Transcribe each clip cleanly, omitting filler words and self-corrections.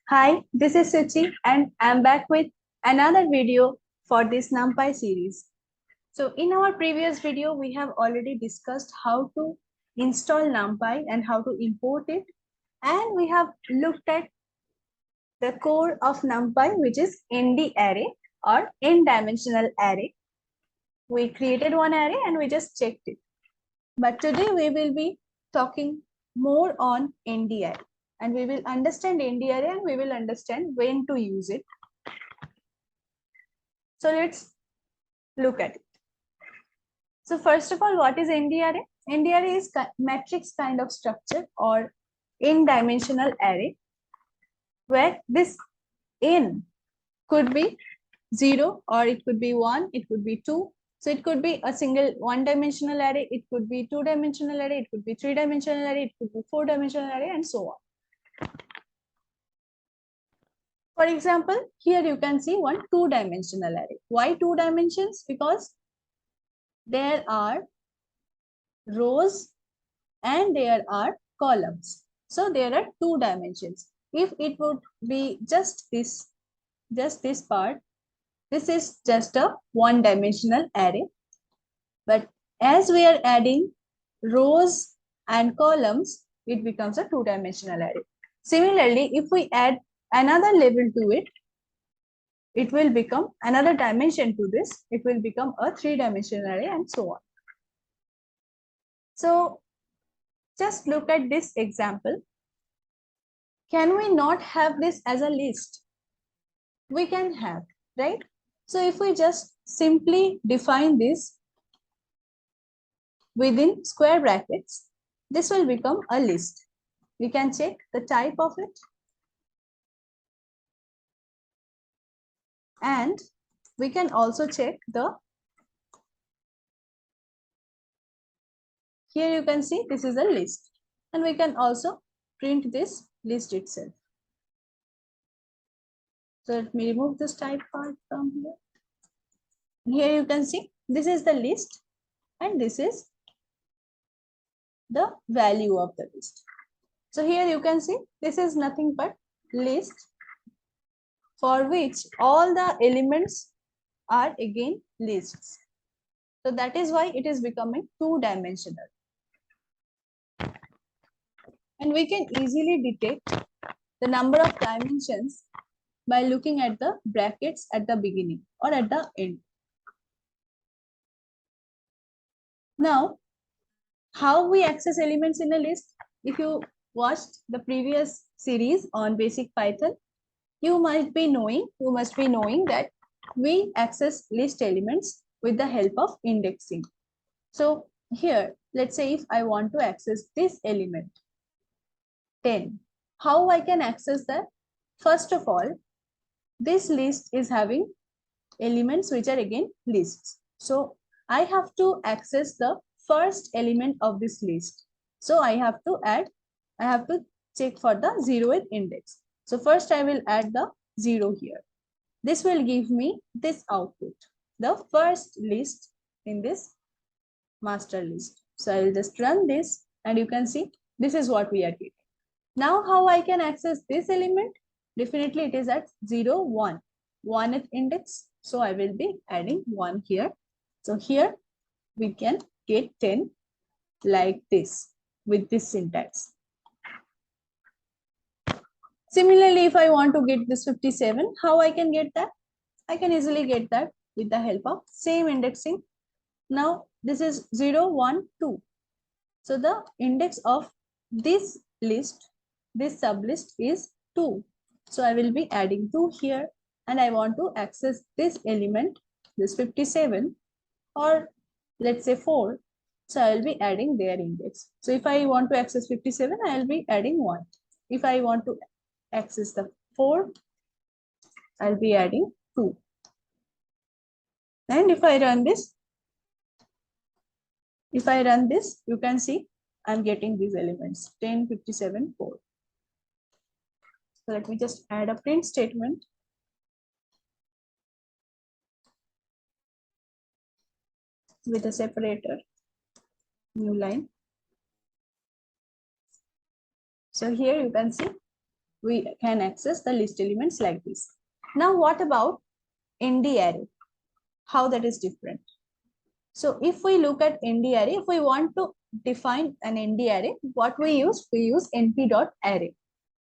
Hi, this is Suchi and I'm back with another video for this NumPy series. So in our previous video, we have already discussed how to install NumPy and how to import it. And we have looked at the core of NumPy, which is ndarray or n-dimensional array. We created one array and we just checked it. But today we will be talking more on ndarray. And we will understand ndarray and we will understand when to use it. So let's look at it. So first of all, what is ndarray? ndarray is matrix kind of structure or n-dimensional array where this n could be 0 or it could be 1, it could be 2. So it could be a single one-dimensional array, it could be two-dimensional array, it could be three-dimensional array, it could be four-dimensional array, and so on. For example, here you can see one two-dimensional array. Why two dimensions? Because there are rows and there are columns. So there are two dimensions. If it would be just this part, this is just a one-dimensional array. But as we are adding rows and columns, it becomes a two-dimensional array. Similarly, if we add another level to it, it will become another dimension to this. It will become a three-dimensional array and so on. So just look at this example. Can we not have this as a list? We can have, right? So if we just simply define this within square brackets, this will become a list. We can check the type of it. And we can also check here you can see this is a list. And we can also print this list itself. So let me remove this type part from here. Here you can see this is the list and this is the value of the list. So here you can see this is nothing but list for which all the elements are again lists. So that is why it is becoming two-dimensional. And we can easily detect the number of dimensions by looking at the brackets at the beginning or at the end. Now, how we access elements in a list? If you watched the previous series on basic Python, you must be knowing that we access list elements with the help of indexing. So here, let's say if I want to access this element, 10, how I can access that? First of all, this list is having elements which are again lists. So I have to access the first element of this list. So I have to check for the 0th index. So first I will add the 0 here. This will give me this output, the first list in this master list. So I will just run this and you can see this is what we are getting. Now how I can access this element? Definitely it is at 0, 1. 1th index. So I will be adding 1 here. So here we can get 10 like this with this syntax. Similarly, if I want to get this 57, how I can get that? I can easily get that with the help of same indexing. Now this is 0, 1, 2. So the index of this list, this sublist is 2. So I will be adding 2 here and I want to access this element, this 57 or let's say 4. So I will be adding their index. So if I want to access 57, I will be adding 1. If I want to access the 4, I'll be adding 2. And if I run this, you can see I'm getting these elements 10, 57, 4. So let me just add a print statement. With a separator, new line. So here you can see we can access the list elements like this. Now, what about ndarray? How that is different? So if we look at ndarray, if we want to define an ndarray, what we use np.array.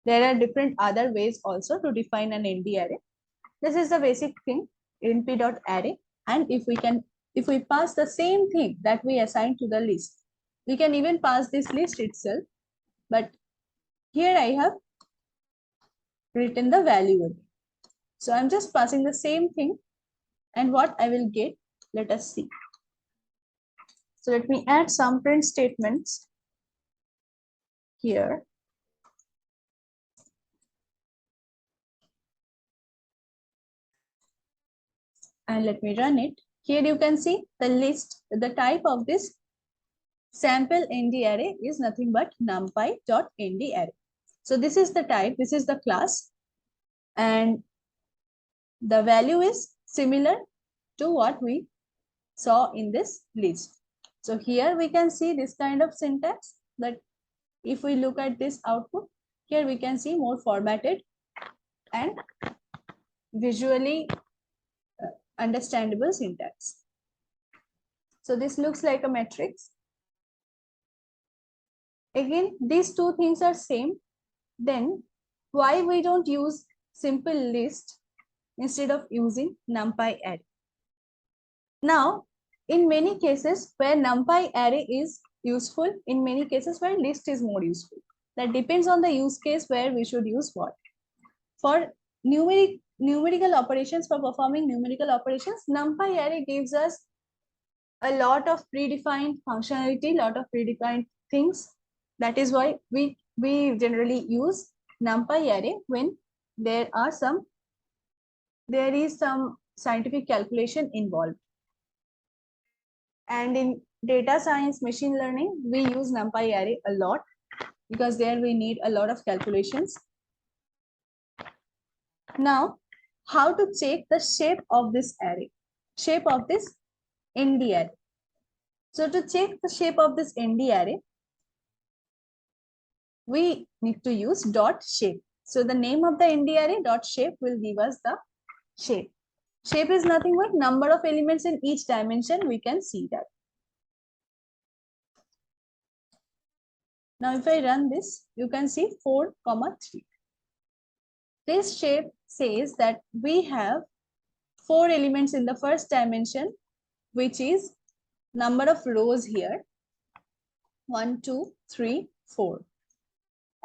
There are different other ways also to define an ndarray. This is the basic thing, np.array. And if we pass the same thing that we assign to the list, we can even pass this list itself. But here I have written the value again. So I'm just passing the same thing, and what I will get, let us see. So let me add some print statements here. And let me run it. Here you can see the list, the type of this sample ndarray is nothing but numpy.ndarray. So this is the type, this is the class, and the value is similar to what we saw in this list. So here we can see this kind of syntax, that if we look at this output, here we can see more formatted and visually understandable syntax. So this looks like a matrix. Again, these two things are same. Then why we don't use simple list instead of using NumPy array? Now, in many cases where NumPy array is useful, in many cases where list is more useful. That depends on the use case where we should use what. For numerical operations, for performing numerical operations, NumPy array gives us a lot of predefined functionality, lot of predefined things. That is why we generally use NumPy array when there is some scientific calculation involved. And in data science, machine learning, we use NumPy array a lot because there we need a lot of calculations. Now, how to check the shape of this array, shape of this ND array? So to check the shape of this ND array, we need to use dot shape. So the name of the ND array dot shape will give us the shape. Shape is nothing but number of elements in each dimension. We can see that. Now, if I run this, you can see 4, 3. This shape says that we have 4 elements in the first dimension, which is number of rows here, 1, 2, 3, 4.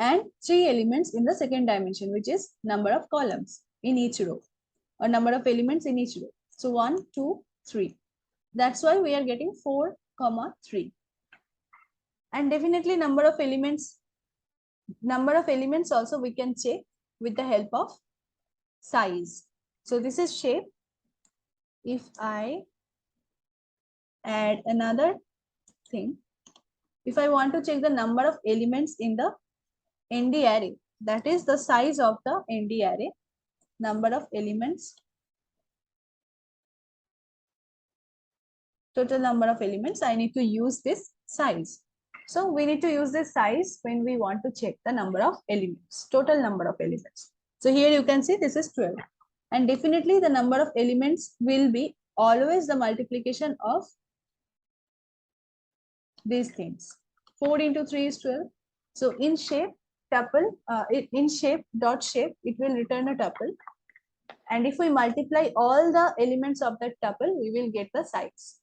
And 3 elements in the second dimension, which is number of columns in each row, or number of elements in each row. So 1, 2, 3. That's why we are getting 4, 3. And definitely number of elements also we can check with the help of size. So this is shape. If I add another thing, if I want to check the number of elements in the ND array, that is the size of the ND array, number of elements, total number of elements, I need to use this size. So we need to use this size when we want to check the number of elements, total number of elements. So here you can see this is 12. And definitely the number of elements will be always the multiplication of these things. 4 into 3 is 12. So in shape, tuple, in shape dot shape, it will return a tuple. And if we multiply all the elements of that tuple, we will get the size.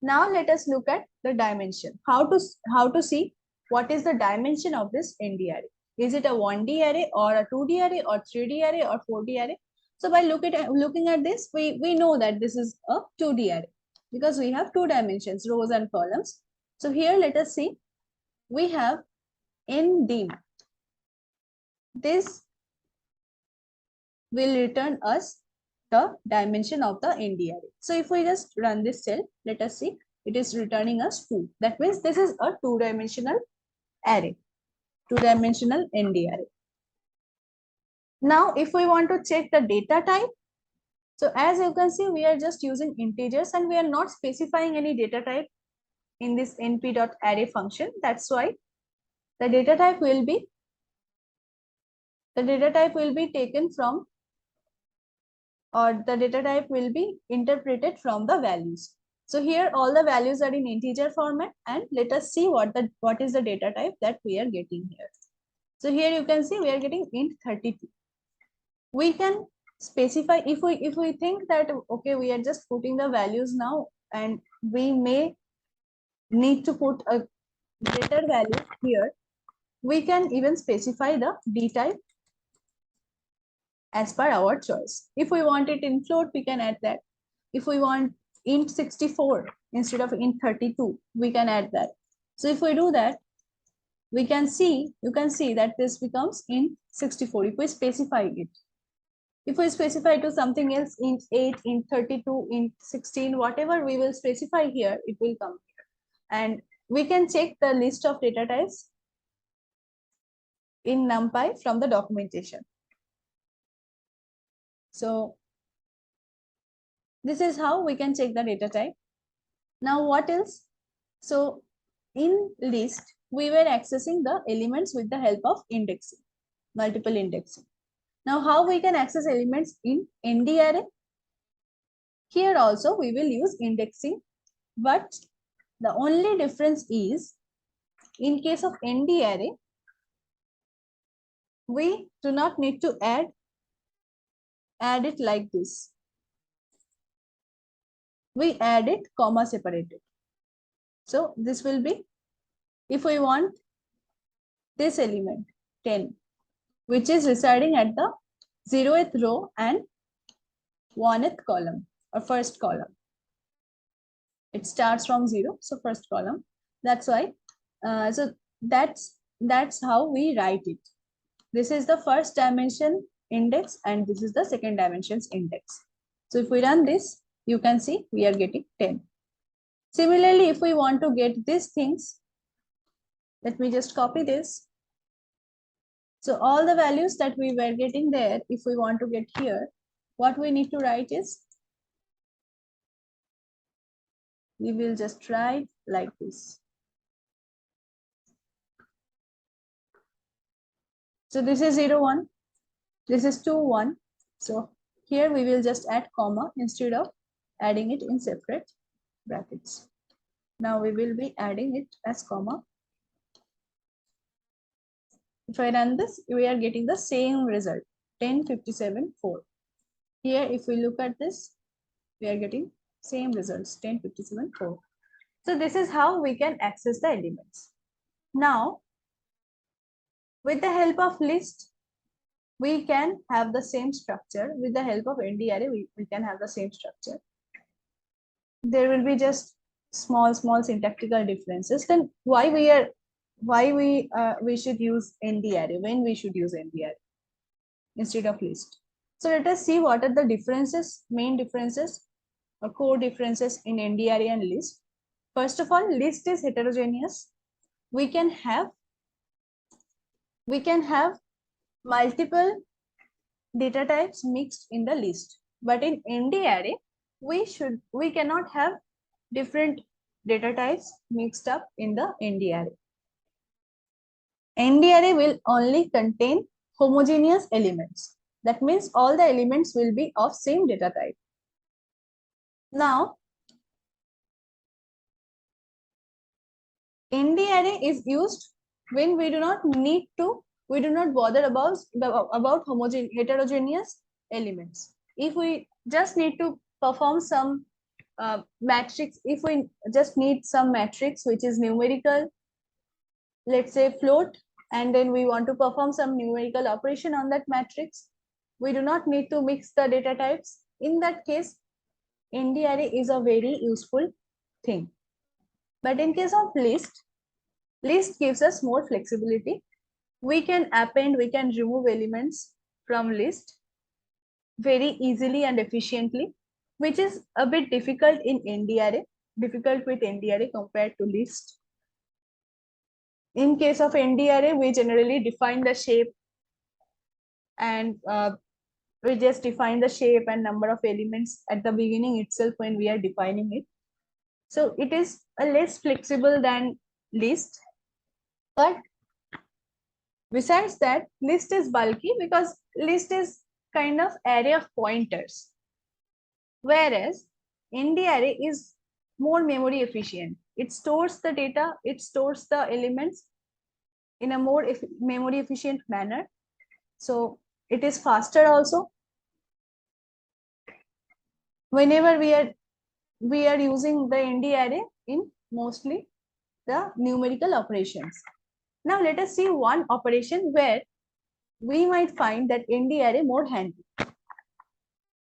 Now let us look at the dimension. How to see what is the dimension of this ND array. Is it a 1D array or a 2D array or 3D array or 4D array? So by looking at this, we know that this is a 2D array because we have 2 dimensions, rows and columns. So here let us see, we have ND. This will return us the dimension of the ND array. So if we just run this cell, let us see, it is returning us 2. That means this is a 2-dimensional array, 2-dimensional ND array. Now, if we want to check the data type, so as you can see, we are just using integers and we are not specifying any data type in this np.array function. That's why the data type will be the data type will be taken from, or the data type will be interpreted from the values. So here all the values are in integer format, and let us see what is the data type that we are getting here. So here you can see we are getting int 32. We can specify if we think that okay, we are just putting the values now and we may need to put a greater value here, we can even specify the d type as per our choice. If we want it in float, we can add that. If we want int 64 instead of int 32, we can add that. So if we do that, we can see, you can see that this becomes int 64 if we specify it. If we specify to something else, int 8, int 32, int 16, whatever we will specify here, it will come here. And we can check the list of data types in NumPy from the documentation. So this is how we can check the data type. Now what else? So in list, we were accessing the elements with the help of indexing, multiple indexing. Now how we can access elements in ndarray? Here also we will use indexing, but the only difference is in case of ndarray, we do not need to add it like this. We add it comma separated. So this will be, if we want this element 10, which is residing at the 0th row and 1th column or first column. It starts from 0, so first column. That's why. So that's how we write it. This is the first dimension index and this is the second dimensions index. So if we run this, you can see we are getting 10. Similarly, if we want to get these things, let me just copy this. So all the values that we were getting there, if we want to get here, what we need to write is, we will just write like this. So this is 0, 1. This is 2, 1. So here we will just add comma instead of adding it in separate brackets. Now we will be adding it as comma. If I run this, we are getting the same result, 10, 57, 4. Here, if we look at this, we are getting same results, 10, 57, 4. So this is how we can access the elements. Now, with the help of list, we can have the same structure. With the help of ndarray, we can have the same structure. There will be just small syntactical differences. Then why we should use ndarray, when we should use ndarray instead of list. So let us see what are the differences, main differences or core differences in ndarray and list. First of all, list is heterogeneous. We can have multiple data types mixed in the list, but in ndarray we cannot have different data types mixed up in the ndarray. ndarray will only contain homogeneous elements. That means all the elements will be of same data type. Now, ndarray is used when we do not bother about heterogeneous elements. If we just need to perform some matrix, if we just need some matrix which is numerical, let's say float, and then we want to perform some numerical operation on that matrix, we do not need to mix the data types. In that case, ndarray is a very useful thing. But in case of list gives us more flexibility. We can append, we can remove elements from list very easily and efficiently, which is a bit difficult with ndarray compared to list. In case of ndarray, we generally define the shape and we just define the shape and number of elements at the beginning itself when we are defining it. So it is a less flexible than list, but Besides that, list is bulky because list is kind of array of pointers, whereas ndarray is more memory efficient. It stores the data, it stores the elements in a more memory efficient manner. So it is faster also. Whenever we are using the ndarray in mostly the numerical operations. Now let us see one operation where we might find that ndarray more handy.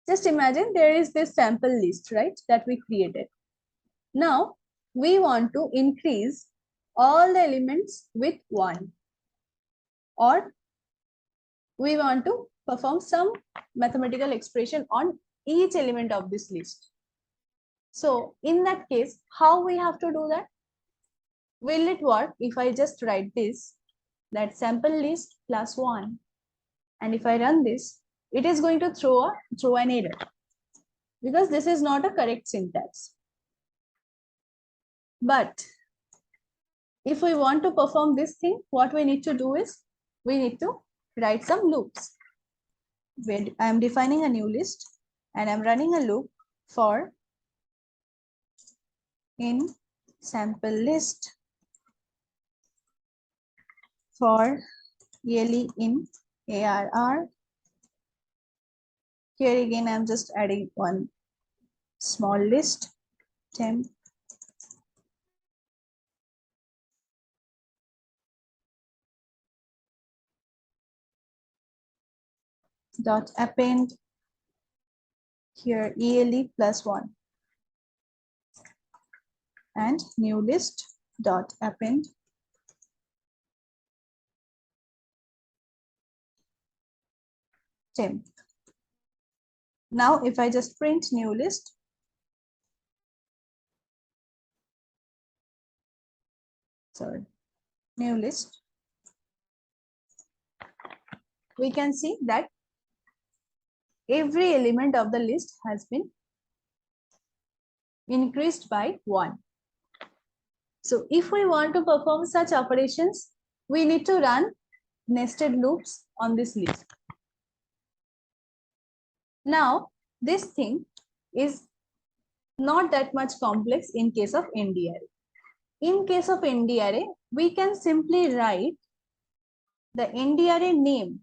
Just imagine there is this sample list, right, that we created. Now we want to increase all the elements with 1, or we want to perform some mathematical expression on each element of this list. So in that case, how we have to do that? Will it work if I just write this, that sample list plus 1, and if I run this, it is going to throw an error because this is not a correct syntax. But if we want to perform this thing, what we need to do is we need to write some loops. Where I am defining a new list and I'm running a loop for in sample list for yearly in ARR. Here again, I'm just adding one small list, temp dot append here ELE plus 1 and new list dot append temp. Now if I just print new list, new list, we can see that every element of the list has been increased by 1. So if we want to perform such operations, we need to run nested loops on this list. Now, this thing is not that much complex in case of ndarray. In case of ndarray, we can simply write the ndarray name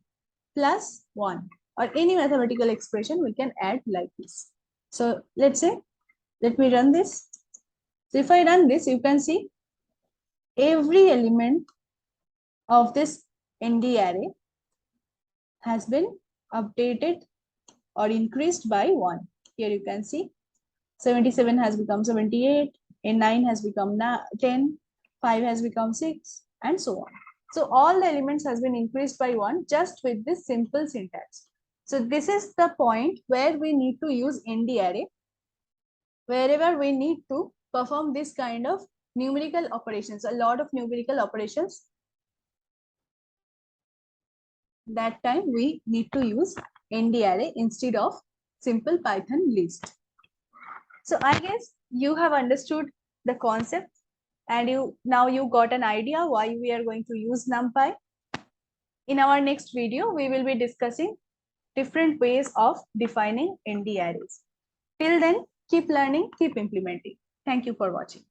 plus 1, or any mathematical expression we can add like this. So let's say, let me run this. So if I run this, you can see every element of this ndarray has been updated or increased by 1. Here you can see 77 has become 78, and 9 has become 10, 5 has become 6, and so on. So all the elements has been increased by 1 just with this simple syntax. So this is the point where we need to use ndarray, wherever we need to perform this kind of numerical operations, a lot of numerical operations. That time we need to use ndarray instead of simple Python list. So I guess you have understood the concept, and now you got an idea why we are going to use NumPy. In our next video, we will be discussing different ways of defining ndarrays. Till then, keep learning, keep implementing. Thank you for watching.